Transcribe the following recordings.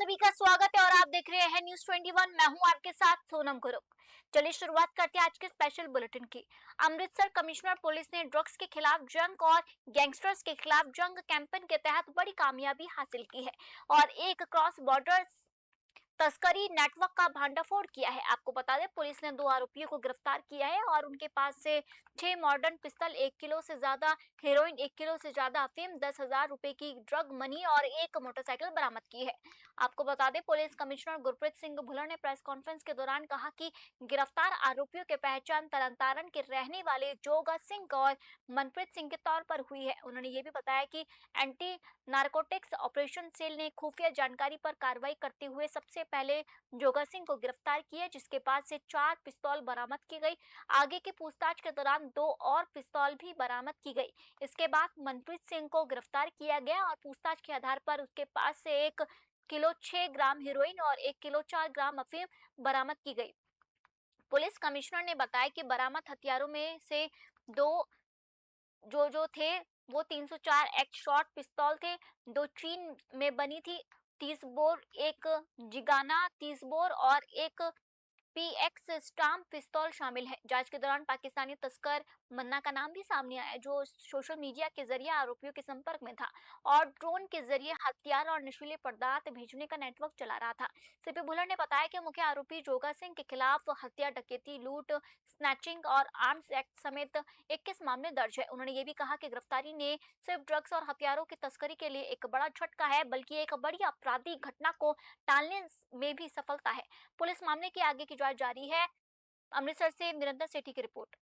सभी का स्वागत है और आप देख रहे हैं न्यूज 21। मैं हूं आपके साथ सोनम गुरुक। चलिए शुरुआत करते हैं आज के स्पेशल बुलेटिन की। अमृतसर कमिश्नर पुलिस ने ड्रग्स के खिलाफ जंग और गैंगस्टर्स के खिलाफ जंग कैंपेन के तहत बड़ी कामयाबी हासिल की है और एक क्रॉस बॉर्डर तस्करी नेटवर्क का भांडाफोड़ किया है। आपको बता दें, पुलिस ने 2 आरोपियों को गिरफ्तार किया है और उनके पास से 6 मॉडर्न पिस्तल, 1 किलो से ज्यादा हेरोइन, 1 किलो से ज्यादा अफीम, 10,000 रुपए की ड्रग मनी और एक मोटरसाइकिल बरामद की है। आपको बता दें, पुलिस कमिश्नर गुरप्रीत सिंह भुल्लर ने प्रेस कॉन्फ्रेंस के दौरान कहा कि गिरफ्तार आरोपियों की पहचान तरनतारन के रहने वाले जोगा सिंह और मनप्रीत सिंह के तौर पर हुई है। उन्होंने ये भी बताया कि एंटी नारकोटिक्स ऑपरेशन सेल ने खुफिया जानकारी पर कार्रवाई करते हुए सबसे पहले जोगा सिंह को गिरफ्तार किया, जिसके पास से 4 पिस्तौल बरामद की गई। आगे की पूछताछ के दौरान 2 और पिस्तौल भी बरामद की गई। इसके बाद मनप्रीत सिंह को गिरफ्तार किया गया और पूछताछ के आधार पर उसके पास से 1 किलो 6 ग्राम हेरोइन और 1 किलो 4 ग्राम अफीम बरामद की गई। पुलिस कमिश्नर ने बताया कि बरामद हथियारों में से 2 जो थे वो 304 एक्स शॉट पिस्तौल थे, 2 चीन में बनी थी 30 बोर, एक जिगाना 30 बोर और एक पीएक्स स्टाम्प पिस्तौल शामिल है। जांच के दौरान पाकिस्तानी तस्कर मन्ना का नाम भी सामने आया, जो सोशल मीडिया के जरिए आरोपियों के संपर्क में था और ड्रोन के जरिए हथियार और नशीले पदार्थ भेजने का नेटवर्क चला रहा था। सीपी भुल्लर ने बताया कि मुख्य आरोपी जोगा सिंह के खिलाफ हत्या, डकैती, लूट, स्नैचिंग और आर्म्स एक्ट समेत 21 मामले दर्ज है। उन्होंने ये भी कहा कि गिरफ्तारी ने सिर्फ ड्रग्स और हथियारों की तस्करी के लिए एक बड़ा झटका है, बल्कि एक बड़ी आपराधिक घटना को टालने में भी सफलता है। पुलिस मामले की आगे की जांच जारी है। अमृतसर से निरंतर सेठी की रिपोर्ट।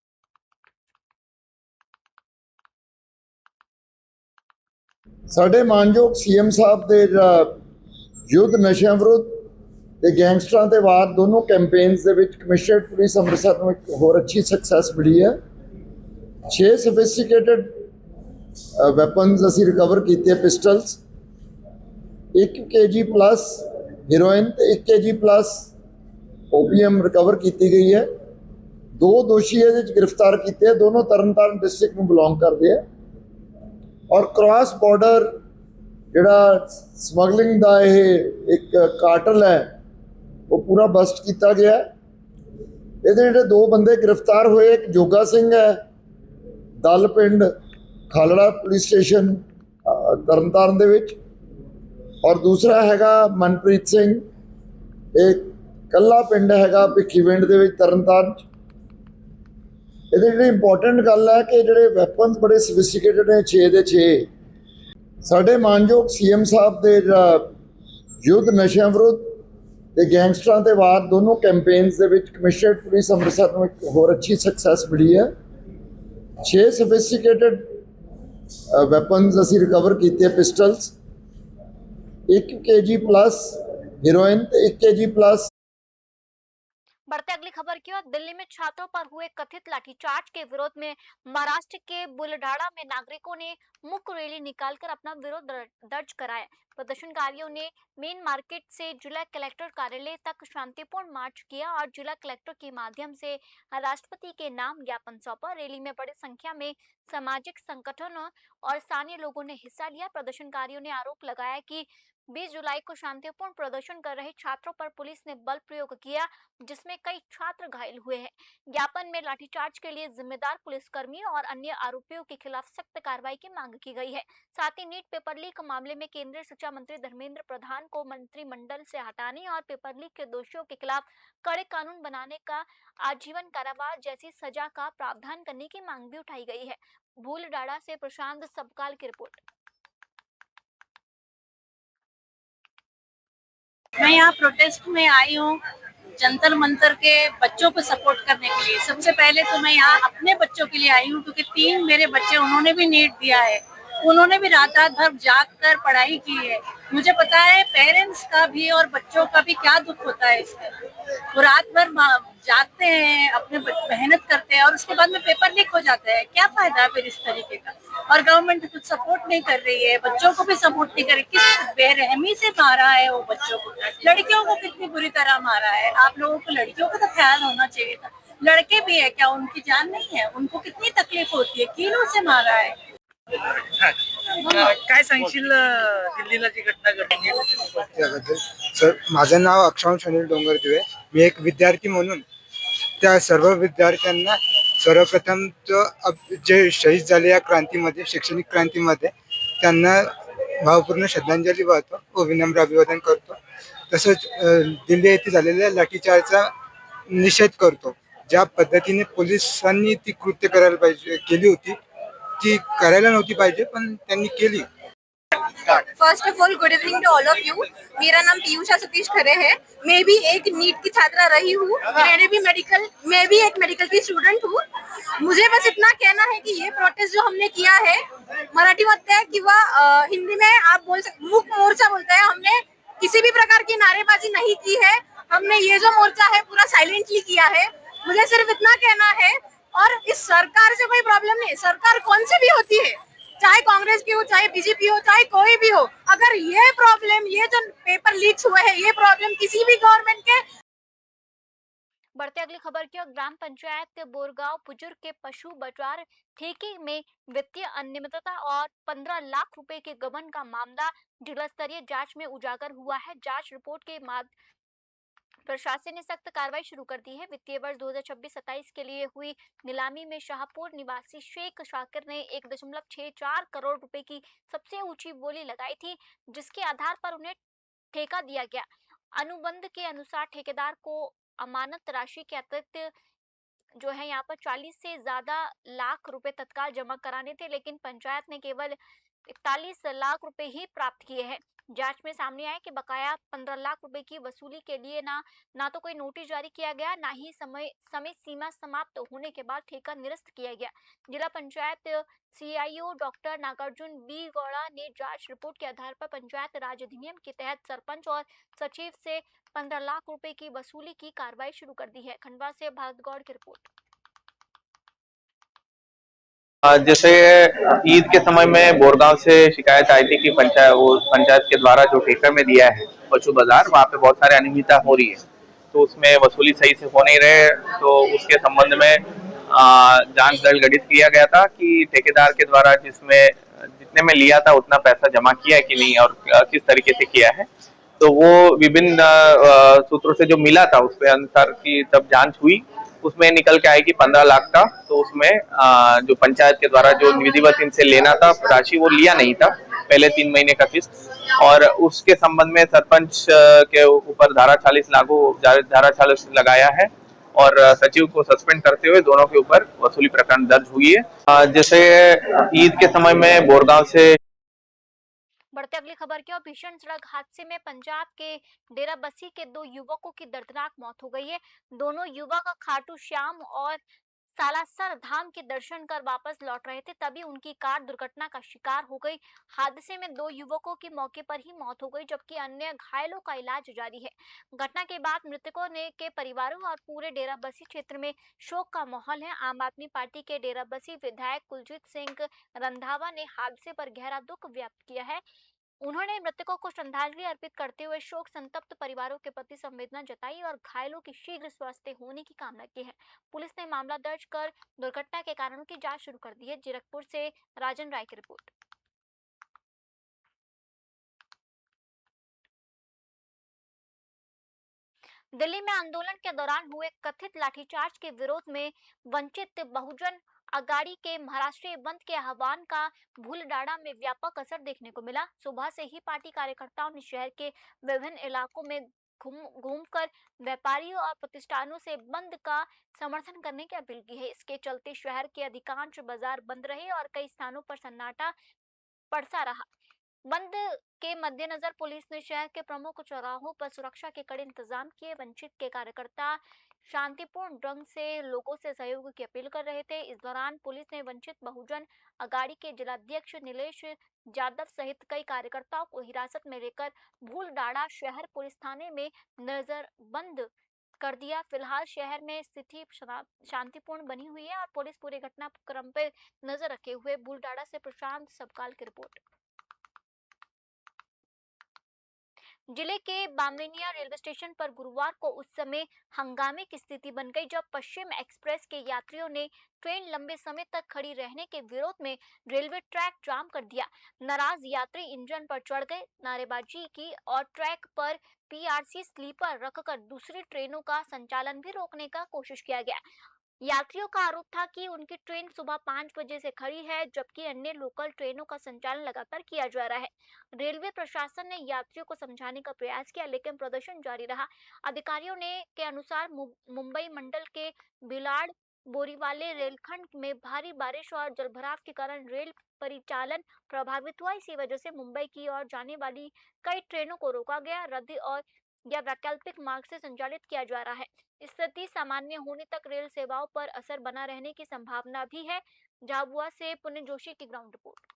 ਸਾਡੇ ਮਾਨਯੋਗ ਸੀਐਮ ਸਾਹਿਬ ਦੇ ਯੁੱਧ ਨਸ਼ਿਆਂ ਵਿਰੁੱਧ ਤੇ ਗੈਂਗਸਟਰਾਂ ਤੇ ਵਾਰ ਦੋਨੋਂ ਕੈਂਪੇਨਸ ਦੇ ਵਿੱਚ ਕਮਿਸ਼ਨਰਡ ਪੁਲਿਸ ਅੰਮ੍ਰਿਤਸਰ ਨੂੰ ਇੱਕ ਹੋਰ ਅੱਛੀ ਸਕਸੈਸ ਮਿਲੀ ਹੈ। 6 ਸੋਫਿਸਟੀਕੇਟਡ ਵੈਪਨਸ ਅਸੀਂ ਰਿਕਵਰ ਕੀਤੇ, ਪਿਸਟਲਸ, 1 kg ਪਲੱਸ ਹੀਰੋਇਨ ਤੇ 1 kg ਪਲੱਸ ਓਪੀਐਮ ਰਿਕਵਰ ਕੀਤੀ ਗਈ ਹੈ। 2 ਦੋਸ਼ੀ ਇਹਦੇ ਵਿੱਚ ਗ੍ਰਿਫਤਾਰ ਕੀਤੇ, ਦੋਨੋਂ ਤਰਨਤਾਰਨ ਡਿਸਟ੍ਰਿਕਟ ਨੂੰ ਬਿਲੋਂਗ ਕਰਦੇ ਆ और क्रॉस बॉर्डर जोड़ा समगलिंग का यह एक कार्टल है वो पूरा बस्ट किया गया। ये जोड़े 2 बंदे गिरफ्तार हुए, एक जोगा सिंह है दल पिंड खालड़ा पुलिस स्टेशन तरनतारन दे विच, और दूसरा हैगा मनप्रीत सिंह एक कल्ला पिंड हैगा भिखीविंड दे विच तरनतारन। ਇਹਦੇ इंपोर्टेंट गल है कि जोड़े वैपन्स बड़े सोफिस्टिकेटेड ने, 6 ਦੇ 6 ਸਾਡੇ ਮਾਨਯੋਗ ਸੀਐਮ ਸਾਹਿਬ ਦੇ ਯੁੱਧ ਨਸ਼ਿਆਂ ਵਿਰੁੱਧ ਤੇ ਗੈਂਗਸਟਰਾਂ ਤੇ ਵਾਰ ਦੋਨੋਂ ਕੈਂਪੇਨਸ ਦੇ ਵਿੱਚ ਕਮਿਸ਼ਨਰਡ ਪੁਲਿਸ ਅੰਮ੍ਰਿਤਸਰ ਨੂੰ ਇੱਕ ਹੋਰ ਅੱਛੀ ਸਕਸੈਸ ਮਿਲੀ ਹੈ। 6 ਸੋਫਿਸਟੀਕੇਟਡ ਵੈਪਨਸ ਅਸੀਂ ਰਿਕਵਰ ਕੀਤੇ, ਪਿਸਟਲਸ, 1 kg ਪਲੱਸ ਹੀਰੋਇਨ ਤੇ 1 kg ਪਲੱਸ। बढ़ते अगली खबर की ओर। दिल्ली में छात्रों पर हुए कथित लाठीचार्ज के विरोध में महाराष्ट्र के बुलढाणा में नागरिकों ने मुख्य रैली निकालकर अपना विरोध दर्ज कराया। प्रदर्शनकारियों ने मेन मार्केट से जिला कलेक्टर कार्यालय तक शांतिपूर्ण मार्च किया और जिला कलेक्टर के माध्यम से राष्ट्रपति के नाम ज्ञापन सौंपा। रैली में बड़ी संख्या में सामाजिक संगठनों और स्थानीय लोगों ने हिस्सा लिया। प्रदर्शनकारियों ने आरोप लगाया कि 20 जुलाई को शांतिपूर्ण प्रदर्शन कर रहे छात्रों पर पुलिस ने बल प्रयोग किया, जिसमें कई छात्र घायल हुए हैं। ज्ञापन में लाठीचार्ज के लिए जिम्मेदार पुलिसकर्मी और अन्य आरोपियों के खिलाफ सख्त कार्रवाई की मांग की गई है। साथ ही नीट पेपर लीक मामले में केंद्रीय शिक्षा मंत्री धर्मेंद्र प्रधान को मंत्रिमंडल से हटाने और पेपर लीक के दोषियों के खिलाफ कड़े कानून बनाने का, आजीवन कारावास जैसी सजा का प्रावधान करने की मांग भी उठाई गई है। बुलढाणा से प्रशांत सबकाल की रिपोर्ट। मैं यहाँ प्रोटेस्ट में आई हूँ जंतर मंतर के बच्चों को सपोर्ट करने के लिए। सबसे पहले तो मैं यहाँ अपने बच्चों के लिए आई हूँ, क्योंकि 3 मेरे बच्चे, उन्होंने भी नीट दिया है, उन्होंने भी रात रात भर जाग कर पढ़ाई की है। मुझे पता है पेरेंट्स का भी और बच्चों का भी क्या दुख होता है इसका। वो रात भर जागते हैं, अपने मेहनत करते हैं और उसके बाद में पेपर लीक हो जाता है। क्या फायदा है फिर इस तरीके का। और गवर्नमेंट कुछ सपोर्ट नहीं कर रही है, बच्चों को भी सपोर्ट नहीं कर रही। किस बेरहमी से मारा है वो बच्चों को, लड़कियों को कितनी बुरी तरह मारा है। आप लोगों को लड़कियों का तो ख्याल होना चाहिए था। लड़के भी है क्या, उनकी जान नहीं है? उनको कितनी तकलीफ होती है, कीलों से मारा है। काय सांगशील दिल्लीला जी घटना घडली त्याबद्दल सर माझं नाव अक्षांश अनिल डोंगरदिवे. मी एक विद्यार्थी म्हणून त्या सर्व विद्यार्थ्यांना सर्वप्रथम जे शहीद झाले या क्रांतीमध्ये, शैक्षणिक क्रांतीमध्ये, त्यांना भावपूर्ण श्रद्धांजली वाहतो व विनम्र अभिवादन करतो. तसंच दिल्ली येथे झालेल्या लाठीचार्जचा निषेध करतो. ज्या पद्धतीने पोलिसांनी ती कृत्य केली होती, ती करायला नव्हती पाहिजे, पण त्यांनी केली. First of all good evening to all of you. मेरा नाम पीयूषा सतीश खरे है. मैं भी एक नीट की छात्रा रही हूँ. मैं भी एक मेडिकल की स्टूडेंट हूँ. मुझे बस इतना कहना है कि ये प्रोटेस्ट जो हमने किया है, मराठी बोलते हैं किंवा हिंदी में आप बोल सकते मूक मोर्चा बोलते हैं, हमने किसी भी प्रकार की नारेबाजी नहीं की है. हमने ये जो मोर्चा है पूरा साइलेंटली किया है. मुझे सिर्फ इतना कहना है, और इस सरकार से कोई प्रॉब्लम नहीं. सरकार कौन सी भी होती है, चाहे कांग्रेस की हो, चाहे बीजेपी हो, चाहे कोई भी हो, अगर ये प्रॉब्लम, ये जो पेपर लीक्स हुए हैं, ये प्रॉब्लम किसी भी गवर्नमेंट के। बढ़ते अगली खबर की ओर। ग्राम पंचायत बोरगांव बुजुर्ग के पशु बाजार ठेके में वित्तीय अनियमितता और 15 लाख रुपए के गबन का मामला जिला स्तरीय जांच में उजागर हुआ है। जांच रिपोर्ट के बाद प्रशासन ने सख्त कार्रवाई शुरू कर दी है। वित्तीय वर्ष 2026-27 के लिए हुई नीलामी में शाहपुर निवासी शेख शाकिर ने 1.64 करोड़ रुपए की सबसे ऊंची बोली लगाई थी, जिसके आधार पर उन्हें ठेका दिया गया। अनुबंध के अनुसार ठेकेदार को अमानत राशि के अतिरिक्त जो है यहाँ पर 40 से ज्यादा लाख रुपए तत्काल जमा कराने थे, लेकिन पंचायत ने केवल 41 लाख रुपए ही प्राप्त किए हैं। जांच में सामने आया कि बकाया 15 लाख रुपए की वसूली के लिए ना तो कोई नोटिस जारी किया गया, ना ही समय सीमा समाप्त होने के बाद ठेका निरस्त किया गया। जिला panchayat CIO doctor Nagarjuna B Gowda ने जांच रिपोर्ट के आधार पर पंचायत राज अधिनियम के तहत सरपंच और सचिव से 15 लाख रुपए की वसूली की कार्रवाई शुरू कर दी है। खंडवा से भारत गौड़ की रिपोर्ट। जैसे ईद के समय में बोरगांव से शिकायत आई थी कि पंचायत के द्वारा जो ठेका में दिया है पशु बाजार, वहाँ पे बहुत सारे अनियमितता हो रही है, तो उसमें वसूली सही से हो नहीं रहे। तो उसके संबंध में जांच दल गठित किया गया था कि ठेकेदार के द्वारा जितने में लिया था उतना पैसा जमा किया है कि नहीं और किस तरीके से किया है। तो वो विभिन्न सूत्रों से जो मिला था उसके अनुसार की तब जांच हुई, उसमें निकल के आएगी 15 लाख का। तो उसमें जो पंचायत के द्वारा जो विधिवत इनसे लेना था राशि, वो लिया नहीं था, पहले 3 महीने का किस्त। और उसके संबंध में सरपंच के ऊपर धारा 40 लगाया है और सचिव को सस्पेंड करते हुए दोनों के ऊपर वसूली प्रकरण दर्ज हुई है। जैसे ईद के समय में बोरगांव से। बढ़ते अगली खबर की ओर। भीषण सड़क हादसे में पंजाब के डेराबस्सी के 2 युवकों की दर्दनाक मौत हो गई है। दोनों युवक खाटू श्याम और सालासर धाम के दर्शन कर वापस लौट रहे थे, तभी उनकी कार दुर्घटना का शिकार हो गई। हादसे में 2 युवकों की मौके पर ही मौत हो गई, जबकि अन्य घायलों का इलाज जारी है। घटना के बाद मृतकों के परिवारों और पूरे डेराबस्सी क्षेत्र में शोक का माहौल है। आम आदमी पार्टी के डेराबस्सी विधायक कुलजीत सिंह रंधावा ने हादसे पर गहरा दुख व्यक्त किया है। उन्होंने मृतकों को श्रद्धांजलि अर्पित करते हुए शोक संतप्त परिवारों के प्रति संवेदना जताई और घायलों की शीघ्र स्वास्थ्य होने की कामना की है। पुलिस ने मामला दर्ज कर दुर्घटना के कारणों की जांच शुरू कर दी है। जीरकपुर से राजन राय की रिपोर्ट। दिल्ली में आंदोलन के दौरान हुए कथित लाठीचार्ज के विरोध में वंचित बहुजन अगाड़ी के महाराष्ट्रीय बंद के आह्वान का भूलडाड़ा में व्यापक असर देखने को मिला। सुबह से ही पार्टी कार्यकर्ताओं ने शहर के विभिन्न इलाकों में घूमकर व्यापारियों और प्रतिष्ठानों से बंद का समर्थन करने की अपील की है। इसके चलते शहर के अधिकांश बाजार बंद रहे और कई स्थानों पर सन्नाटा पड़सा रहा। बंद के मद्देनजर पुलिस ने शहर के प्रमुख चौराहों पर सुरक्षा के कड़े इंतजाम किए। वंचित के कार्यकर्ता शांतिपूर्ण ढंग से लोगों से सहयोग की अपील कर रहे थे। इस दौरान पुलिस ने वंचित बहुजन अगाड़ी के जिलाध्यक्ष नीलेश यादव सहित कई कार्यकर्ताओं को हिरासत में लेकर भूलडाड़ा शहर पुलिस थाने में नजरबंद कर दिया। फिलहाल शहर में स्थिति शांतिपूर्ण बनी हुई है और पुलिस पूरे घटनाक्रम पर नजर रखे हुए। भूलडाड़ा से प्रशांत सबकाल की रिपोर्ट। जिले के बामनिया रेलवे स्टेशन पर गुरुवार को उस समय हंगामे की स्थिति बन गई जब पश्चिम एक्सप्रेस के यात्रियों ने ट्रेन लंबे समय तक खड़ी रहने के विरोध में रेलवे ट्रैक जाम कर दिया। नाराज यात्री इंजन पर चढ़ गए, नारेबाजी की और ट्रैक पर पीआरसी स्लीपर रखकर दूसरी ट्रेनों का संचालन भी रोकने का कोशिश किया गया। यात्रियों का आरोप था कि उनकी ट्रेन सुबह 5 बजे से खड़ी है, जबकि अन्य लोकल ट्रेनों का संचालन लगातार किया जा रहा है। रेलवे प्रशासन ने यात्रियों को समझाने का प्रयास किया, लेकिन प्रदर्शन जारी रहा। अधिकारियों के अनुसार मुंबई मंडल के भिलाड़ बोरीवाले रेलखंड में भारी बारिश और जलभराव के कारण रेल परिचालन प्रभावित हुआ। इसी वजह से मुंबई की ओर जाने वाली कई ट्रेनों को रोका गया, रद्द और या वैकल्पिक मार्ग से संचालित किया जा रहा है। स्थिति सामान्य होने तक रेल सेवाओं पर असर बना रहने की संभावना भी है। झाबुआ से पुण्य जोशी की ग्राउंड रिपोर्ट।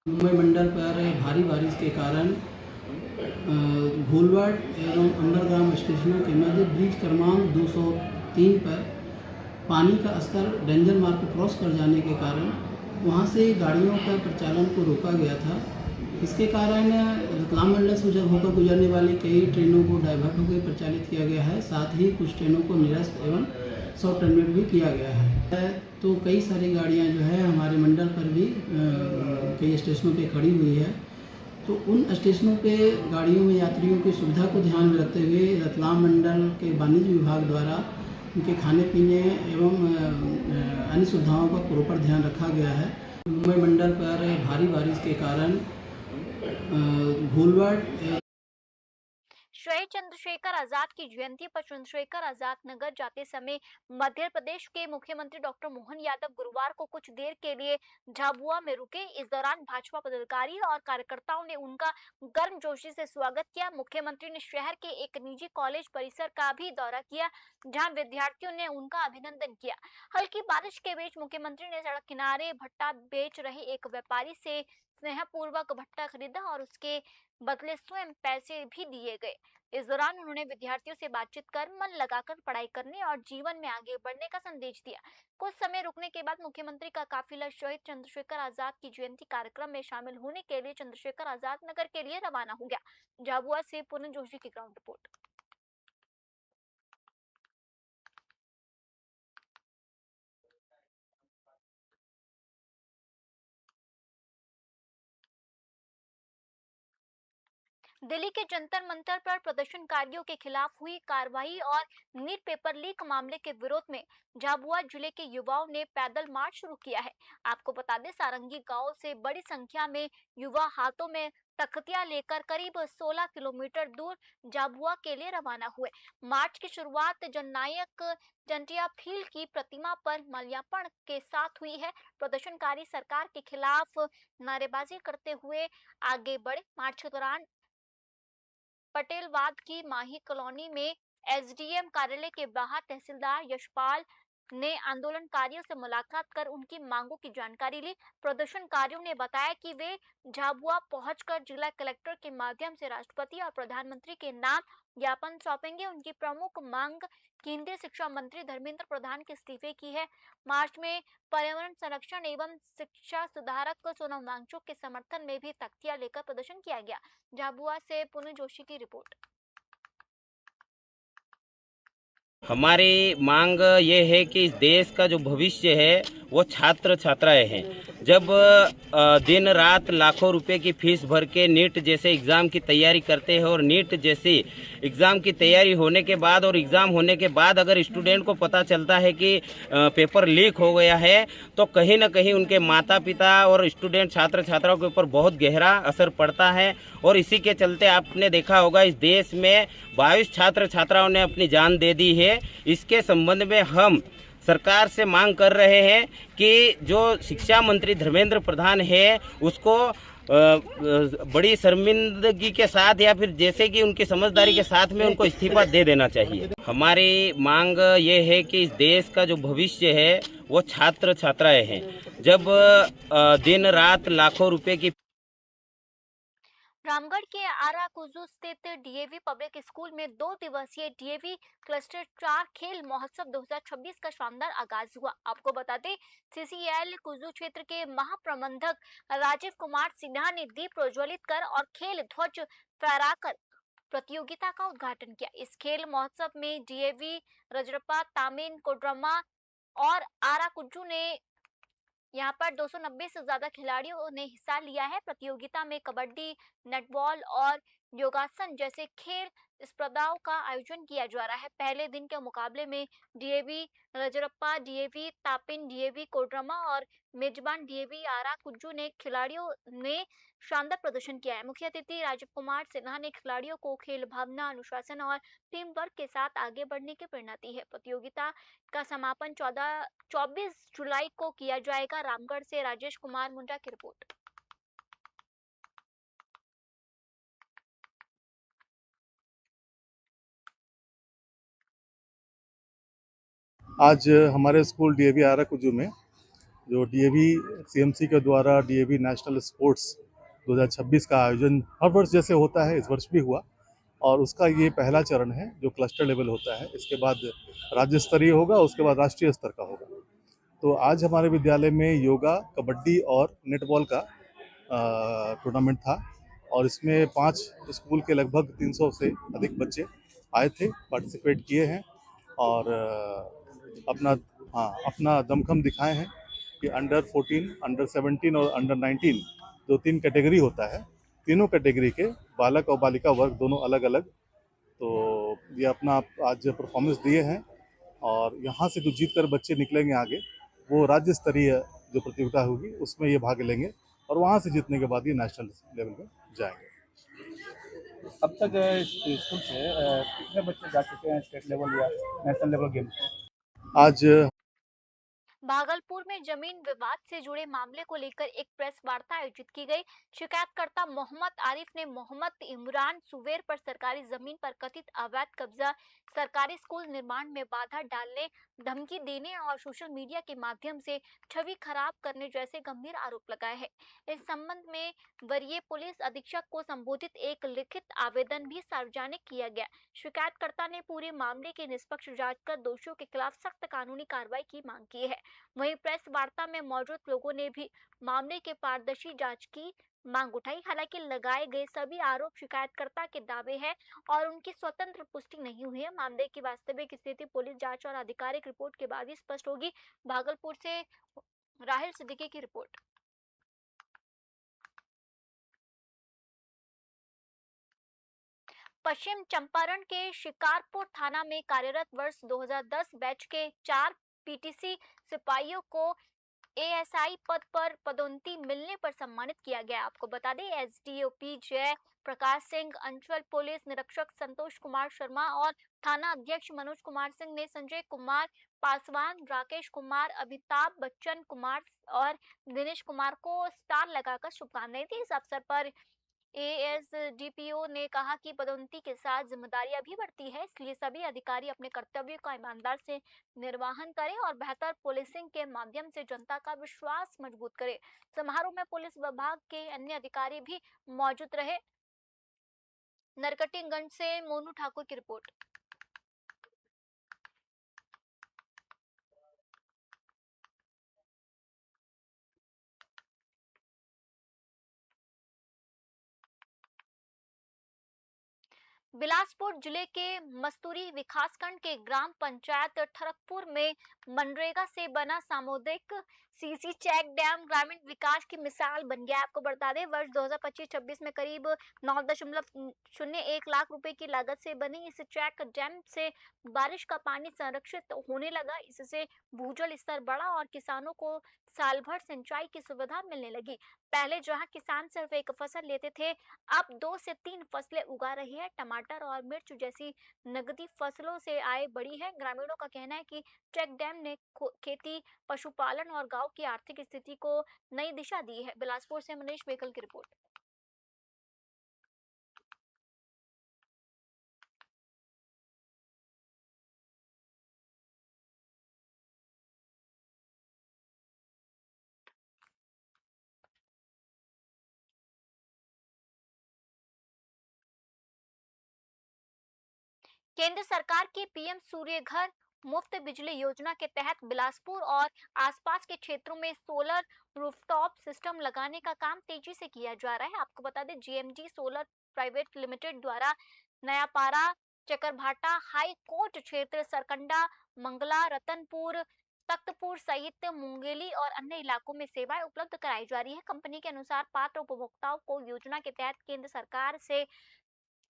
मुंबई मंडल पर भारी बारिश के कारण घोलवाड़ एवं अंबरग्राम स्टेशनों के मध्य ब्रिज क्रमांक 203 पर पानी का स्तर डेंजर मार्क को क्रॉस कर जाने के कारण वहां से गाड़ियों का परिचालन को रोका गया था। इसके कारण रतलाम मंडल से होकर गुजरने वाली कई ट्रेनों को डाइवर्ट होकर परिचालित किया गया है, साथ ही कुछ ट्रेनों को निरस्त एवं शॉर्ट टर्मिनेट भी किया गया है। तो कई सारी गाड़ियां जो है हमारे मंडल पर भी कई स्टेशनों पे खड़ी हुई है। तो उन स्टेशनों पे गाड़ियों में यात्रियों की सुविधा को ध्यान में रखते हुए रतलाम मंडल के वाणिज्य विभाग द्वारा उनके खाने पीने एवं अन्य सुविधाओं का प्रॉपर ध्यान रखा गया है। मुंबई मंडल पर भारी बारिश के कारण घोलवाड़ शहीद चंद्रशेखर आजाद की जयंती पर चंद्रशेखर आजाद नगर जाते समय मध्य प्रदेश के मुख्यमंत्री डॉक्टर मोहन यादव गुरुवार को कुछ देर के लिए झाबुआ में रुके। इस दौरान भाजपा पदाधिकारी और कार्यकर्ताओं ने उनका गर्मजोशी से स्वागत किया। मुख्यमंत्री ने शहर के एक निजी कॉलेज परिसर का भी दौरा किया, जहां विद्यार्थियों ने उनका अभिनंदन किया। हल्की बारिश के बीच मुख्यमंत्री ने सड़क किनारे भट्टा बेच रहे एक व्यापारी से स्नेहपूर्वक भट्टा खरीदा और उसके बदले स्वयं पैसे भी दिए गए। इस दौरान उन्होंने विद्यार्थियों से बातचीत कर मन लगाकर पढ़ाई करने और जीवन में आगे बढ़ने का संदेश दिया। कुछ समय रुकने के बाद मुख्यमंत्री का काफिला शहीद चंद्रशेखर आजाद की जयंती कार्यक्रम में शामिल होने के लिए चंद्रशेखर आजाद नगर के लिए रवाना हो गया। झाबुआ से पुण्य जोशी की ग्राउंड रिपोर्ट। दिल्ली के जंतर मंतर पर प्रदर्शनकारियों के खिलाफ हुई कार्रवाई और नीट पेपर लीक मामले के विरोध में झाबुआ जिले के युवाओं ने पैदल मार्च शुरू किया है। आपको बता दें, सारंगी गांव से बड़ी संख्या में युवा हाथों में तख्तियां लेकर करीब 16 किलोमीटर दूर झाबुआ के लिए रवाना हुए। मार्च की शुरुआत जननायक जंटिया फील्ड की प्रतिमा पर माल्यार्पण के साथ हुई है। प्रदर्शनकारी सरकार के खिलाफ नारेबाजी करते हुए आगे बढ़े। मार्च के दौरान पटेलवाद की माही कॉलोनी में एसडीएम कार्यालय के बाहर तहसीलदार यशपाल ने आंदोलनकारियों से मुलाकात कर उनकी मांगों की जानकारी ली। प्रदर्शनकारियों ने बताया कि वे झाबुआ पहुंचकर जिला कलेक्टर के माध्यम से राष्ट्रपति और प्रधानमंत्री के नाम ज्ञापन सौंपेंगे। उनकी प्रमुख मांग केंद्रीय शिक्षा मंत्री धर्मेंद्र प्रधान के इस्तीफे की है। मार्च में पर्यावरण संरक्षण एवं शिक्षा सुधारक सोनम वांगचुक के समर्थन में भी तख्तियां लेकर प्रदर्शन किया गया। झाबुआ से पुण्य जोशी की रिपोर्ट। हमारी मांग ये है कि इस देश का जो भविष्य है वो छात्र छात्राएं हैं। जब दिन रात लाखों रुपए की फीस भर के नीट जैसे एग्ज़ाम की तैयारी करते हैं और नीट जैसी एग्ज़ाम की तैयारी होने के बाद और एग्ज़ाम होने के बाद अगर स्टूडेंट को पता चलता है कि पेपर लीक हो गया है, तो कहीं ना कहीं उनके माता पिता और स्टूडेंट छात्र छात्राओं के ऊपर बहुत गहरा असर पड़ता है। और इसी के चलते आपने देखा होगा इस देश में 22 छात्र छात्राओं ने अपनी जान दे दी है। इसके संबंध में हम सरकार से मांग कर रहे हैं कि जो शिक्षा मंत्री धर्मेंद्र प्रधान है उसको बड़ी शर्मिंदगी के साथ या फिर जैसे कि उनकी समझदारी के साथ में उनको इस्तीफा दे देना चाहिए। हमारी मांग ये है कि इस देश का जो भविष्य है वो छात्र छात्राएं हैं। जब दिन रात लाखों रुपए की रामगढ़ के आराकुजू स्थित डीएवी पब्लिक स्कूल में 2 दिवसीय डीएवी क्लस्टर 4 खेल महोत्सव 2026 का शानदार आगाज हुआ। आपको बता दें, सीसीएल कुजू क्षेत्र के महाप्रबंधक राजीव कुमार सिन्हा ने दीप प्रज्वलित कर और खेल ध्वज फहराकर प्रतियोगिता का उद्घाटन किया। इस खेल महोत्सव में डीएवी रजरप्पा, तामिन, कोडरमा और आराकुजू ने यहाँ पर 290 से ज्यादा खिलाड़ियों ने हिस्सा लिया है। प्रतियोगिता में कबड्डी, नेटबॉल और योगासन जैसे खेल स्पर्धाओं का आयोजन किया जा रहा है। पहले दिन के मुकाबले में DAV Rajrappa, DAV Tapin, DAV Koderma और मेजबान डीएवी आरा कुज्जू ने खिलाड़ियों ने शानदार प्रदर्शन किया है। मुख्य अतिथि राजीव कुमार सिन्हा ने खिलाड़ियों को खेल भावना, अनुशासन और टीम वर्क के साथ आगे बढ़ने की प्रेरणा दी है। प्रतियोगिता का समापन 24 जुलाई को किया जाएगा। रामगढ़ से राजेश कुमार मुंडा की रिपोर्ट। आज हमारे स्कूल डीएवी आराकुजू में जो डीएवी सीएमसी के द्वारा डीएवी नेशनल स्पोर्ट्स 2026 का आयोजन हर वर्ष जैसे होता है, इस वर्ष भी हुआ और उसका ये पहला चरण है जो क्लस्टर लेवल होता है। इसके बाद राज्य स्तरीय होगा, उसके बाद राष्ट्रीय स्तर का होगा। तो आज हमारे विद्यालय में योगा, कबड्डी और नेटबॉल का टूर्नामेंट था और इसमें 5 स्कूल के लगभग 300 से अधिक बच्चे आए थे, पार्टिसिपेट किए हैं और अपना दमखम दिखाए हैं कि अंडर 14, अंडर 17 और अंडर 19 जो 3 कैटेगरी होता है, तीनों कैटेगरी के बालक और बालिका वर्ग दोनों अलग अलग, तो ये अपना आज परफॉर्मेंस दिए हैं और यहाँ से जो जीत कर बच्चे निकलेंगे आगे, वो राज्य स्तरीय जो प्रतियोगिता होगी उसमें ये भाग लेंगे और वहाँ से जीतने के बाद ये नेशनल लेवल में जाएंगे। अब तक स्कूल से कितने बच्चे जा चुके हैं स्टेट लेवल या नेशनल लेवल गेम? आज भागलपुर में जमीन विवाद से जुड़े मामले को लेकर एक प्रेस वार्ता आयोजित की गई। शिकायतकर्ता मोहम्मद आरिफ ने मोहम्मद इमरान सुवेर पर सरकारी जमीन पर कथित अवैध कब्जा, सरकारी स्कूल निर्माण में बाधा डालने, धमकी देने और सोशल मीडिया के माध्यम से छवि खराब करने जैसे गंभीर आरोप लगाए हैं। इस संबंध में वरीय पुलिस अधीक्षक को संबोधित एक लिखित आवेदन भी सार्वजनिक किया गया। शिकायतकर्ता ने पूरे मामले की निष्पक्ष जांच कर दोषियों के खिलाफ सख्त कानूनी कार्रवाई की मांग की है। वहीं प्रेस वार्ता में मौजूद लोगों ने भी मामले के पारदर्शी जांच की मांग उठाई। हालांकि लगाए गए सभी आरोप शिकायतकर्ता के दावे हैं और उनकी स्वतंत्र पुष्टि नहीं हुई है। मामले की वास्तविक स्थिति पुलिस जांच और आधिकारिक रिपोर्ट के बाद ही स्पष्ट होगी। भागलपुर से राहिल सिद्दीकी की रिपोर्ट। पश्चिम चंपारण के शिकारपुर थाना में कार्यरत वर्ष 2010 बैच के 4 पीटीसी सिपाहियों को एएसआई पद पर पदोन्नति मिलने पर सम्मानित किया गया। आपको बता दें, एसडीओपी जय प्रकाश सिंह, अंचल पुलिस निरीक्षक संतोष कुमार शर्मा और थाना अध्यक्ष मनोज कुमार सिंह ने संजय कुमार पासवान, राकेश कुमार, अमिताभ बच्चन कुमार और दिनेश कुमार को स्टार लगाकर शुभकामनाएं दी। इस अवसर पर एएसडीपीओ ने कहा कि पदोन्नति के साथ जिम्मेदारियां भी बढ़ती है, इसलिए सभी अधिकारी अपने कर्तव्यों का ईमानदार से निर्वहन करें और बेहतर पुलिसिंग के माध्यम से जनता का विश्वास मजबूत करें। समारोह में पुलिस विभाग के अन्य अधिकारी भी मौजूद रहे। नरकटियागंज से मोनू ठाकुर की रिपोर्ट। बिलासपुर जिले के मस्तूरी विकासखंड के ग्राम पंचायत ठरकपुर में मनरेगा से बना सामुदायिक सीसी चेक डैम ग्रामीण विकास की मिसाल बन गया। आपको बता दें, वर्ष 2025-26 में करीब 9.01 लाख रुपए की लागत से बनी इस चेक डैम से बारिश का पानी संरक्षित होने लगा। इससे भूजल स्तर बढ़ा और किसानों को साल भर सिंचाई की सुविधा मिलने लगी। पहले जहां किसान सिर्फ एक फसल लेते थे, अब 2 से 3 फसलें उगा रही है। टमाटर और मिर्च जैसी नगदी फसलों से आय बढ़ी है। ग्रामीणों का कहना है कि चेक डैम ने खेती, पशुपालन और गांव की आर्थिक स्थिति को नई दिशा दी है। बिलासपुर से मनीष बेकल की रिपोर्ट। केंद्र सरकार की पीएम सूर्य घर मुफ्त बिजली योजना के तहत बिलासपुर और आसपास के क्षेत्रों में सोलर रूफटॉप सिस्टम लगाने का काम तेजी से किया जा रहा है। आपको बता दें, जीएमजी सोलर प्राइवेट लिमिटेड द्वारा नयापारा, चकरभाटा, हाई कोर्ट क्षेत्र, सरकंडा, मंगला, रतनपुर, तख्तपुर सहित मुंगेली और अन्य इलाकों में सेवाएं उपलब्ध कराई जा रही है। कंपनी के अनुसार पात्र उपभोक्ताओं को योजना के तहत केंद्र सरकार से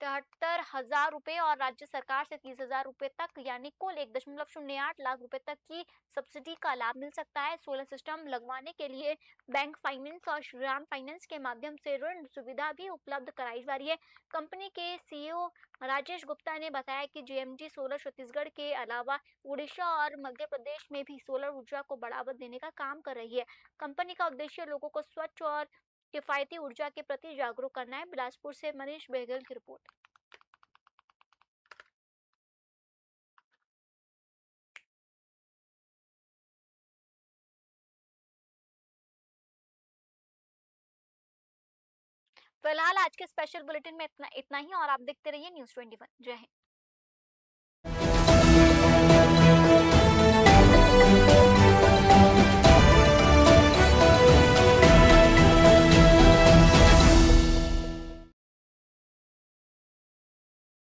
73,000 रुपए और राज्य सरकार से 30,000 रुपए तक यानी कुल 1.08 लाख रुपए तक की सब्सिडी का लाभ मिल सकता है। सोलर सिस्टम लगवाने के लिए बैंक फाइनेंस और श्रीराम फाइनेंस के माध्यम से ऋण सुविधा भी उपलब्ध कराई जा रही है। कंपनी के सीईओ राजेश गुप्ता ने बताया कि जीएमजी सोलर छत्तीसगढ़ के अलावा उड़ीसा और मध्य प्रदेश में भी सोलर ऊर्जा को बढ़ावा देने का काम कर रही है। कंपनी का उद्देश्य लोगों को स्वच्छ और किफायती ऊर्जा के प्रति जागरूक करना है। बिलासपुर से मनीष बहगल की रिपोर्ट। फिलहाल आज के स्पेशल बुलेटिन में इतना ही और आप देखते रहिए न्यूज़ 21। जय हिंद।